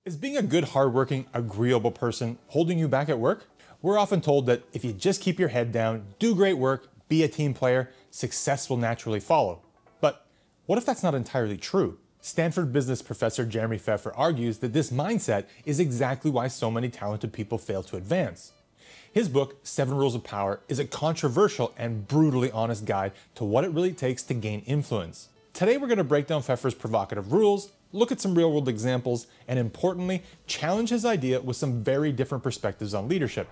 Is being a good, hardworking, agreeable person holding you back at work? We're often told that if you just keep your head down, do great work, be a team player, success will naturally follow. But what if that's not entirely true? Stanford business professor Jeffrey Pfeffer argues that this mindset is exactly why so many talented people fail to advance. His book, 7 Rules of Power, is a controversial and brutally honest guide to what it really takes to gain influence. Today we're going to break down Pfeffer's provocative rules, look at some real-world examples, and importantly, challenge his idea with some very different perspectives on leadership.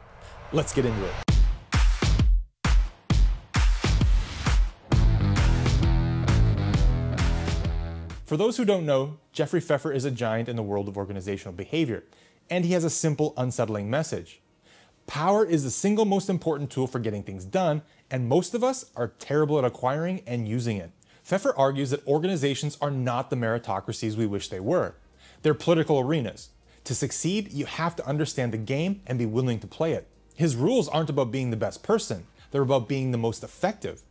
Let's get into it. For those who don't know, Jeffrey Pfeffer is a giant in the world of organizational behavior, and he has a simple, unsettling message. Power is the single most important tool for getting things done, and most of us are terrible at acquiring and using it. Pfeffer argues that organizations are not the meritocracies we wish they were. They're political arenas. To succeed, you have to understand the game and be willing to play it. His rules aren't about being the best person, they're about being the most effective.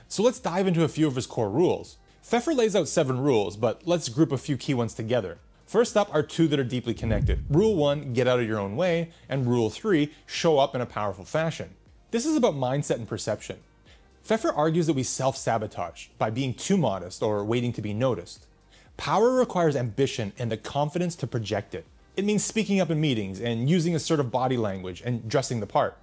So let's dive into a few of his core rules. Pfeffer lays out 7 rules, but let's group a few key ones together. First up are 2 that are deeply connected. Rule 1, get out of your own way, and Rule 3, show up in a powerful fashion. This is about mindset and perception. Pfeffer argues that we self-sabotage by being too modest or waiting to be noticed. Power requires ambition and the confidence to project it. It means speaking up in meetings and using assertive body language and dressing the part.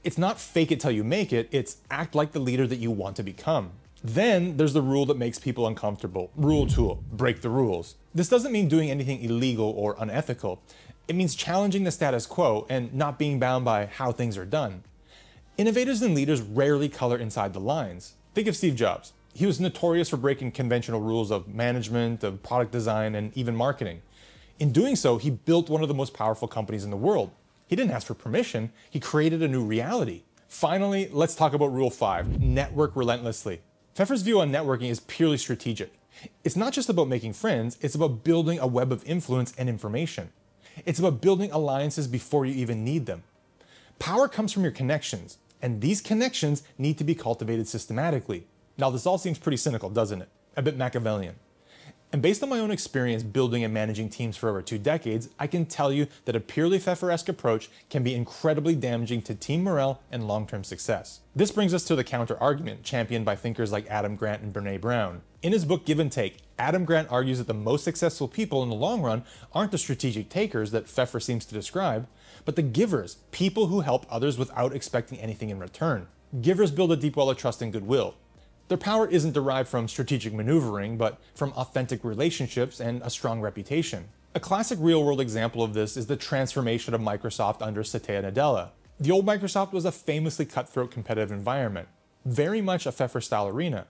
It's not fake it till you make it, it's act like the leader that you want to become. Then there's the rule that makes people uncomfortable. Rule 2, break the rules. This doesn't mean doing anything illegal or unethical. It means challenging the status quo and not being bound by how things are done. Innovators and leaders rarely color inside the lines. Think of Steve Jobs. He was notorious for breaking conventional rules of management, of product design, and even marketing. In doing so, he built one of the most powerful companies in the world. He didn't ask for permission, he created a new reality. Finally, let's talk about Rule 5, network relentlessly. Pfeffer's view on networking is purely strategic. It's not just about making friends, it's about building a web of influence and information. It's about building alliances before you even need them. Power comes from your connections, and these connections need to be cultivated systematically. Now, this all seems pretty cynical, doesn't it? A bit Machiavellian. And based on my own experience building and managing teams for over 2 decades, I can tell you that a purely Pfeffer-esque approach can be incredibly damaging to team morale and long-term success. This brings us to the counter-argument championed by thinkers like Adam Grant and Brené Brown. In his book Give and Take, Adam Grant argues that the most successful people in the long run aren't the strategic takers that Pfeffer seems to describe, but the givers, people who help others without expecting anything in return. Givers build a deep well of trust and goodwill. Their power isn't derived from strategic maneuvering, but from authentic relationships and a strong reputation. A classic real-world example of this is the transformation of Microsoft under Satya Nadella. The old Microsoft was a famously cutthroat competitive environment, very much a Pfeffer-style arena.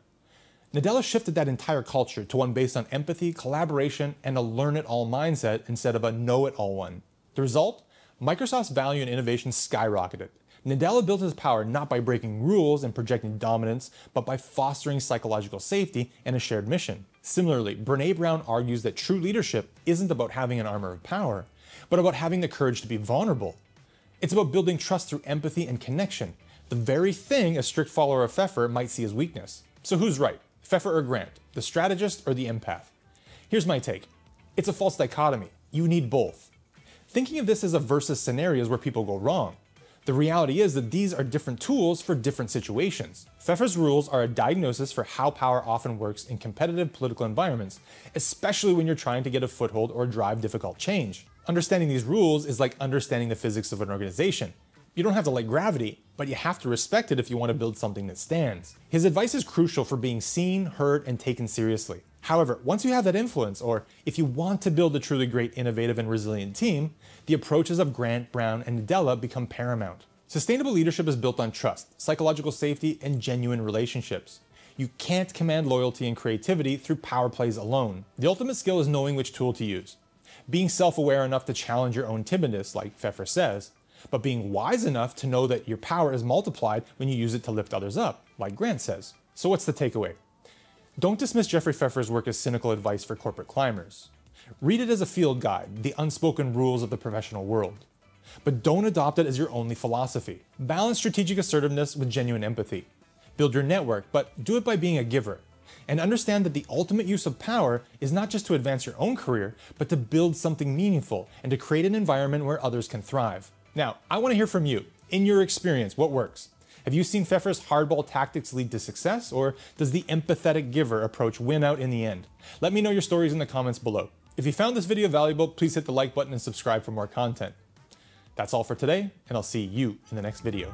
Nadella shifted that entire culture to one based on empathy, collaboration, and a learn-it-all mindset instead of a know-it-all one. The result? Microsoft's value and innovation skyrocketed. Nadella built his power not by breaking rules and projecting dominance, but by fostering psychological safety and a shared mission. Similarly, Brené Brown argues that true leadership isn't about having an armor of power, but about having the courage to be vulnerable. It's about building trust through empathy and connection, the very thing a strict follower of Pfeffer might see as weakness. So who's right, Pfeffer or Grant, the strategist or the empath? Here's my take. It's a false dichotomy. You need both. Thinking of this as a versus scenarios where people go wrong. The reality is that these are different tools for different situations. Pfeffer's rules are a diagnosis for how power often works in competitive political environments, especially when you're trying to get a foothold or drive difficult change. Understanding these rules is like understanding the physics of an organization. You don't have to like gravity, but you have to respect it if you want to build something that stands. His advice is crucial for being seen, heard, and taken seriously. However, once you have that influence, or if you want to build a truly great, innovative, and resilient team, the approaches of Grant, Brown, and Nadella become paramount. Sustainable leadership is built on trust, psychological safety, and genuine relationships. You can't command loyalty and creativity through power plays alone. The ultimate skill is knowing which tool to use. Being self-aware enough to challenge your own timidness, like Pfeffer says, but being wise enough to know that your power is multiplied when you use it to lift others up, like Grant says. So what's the takeaway? Don't dismiss Jeffrey Pfeffer's work as cynical advice for corporate climbers. Read it as a field guide, the unspoken rules of the professional world. But don't adopt it as your only philosophy. Balance strategic assertiveness with genuine empathy. Build your network, but do it by being a giver. And understand that the ultimate use of power is not just to advance your own career, but to build something meaningful and to create an environment where others can thrive. Now, I want to hear from you. In your experience, what works? Have you seen Pfeffer's hardball tactics lead to success, or does the empathetic giver approach win out in the end? Let me know your stories in the comments below. If you found this video valuable, please hit the like button and subscribe for more content. That's all for today, and I'll see you in the next video.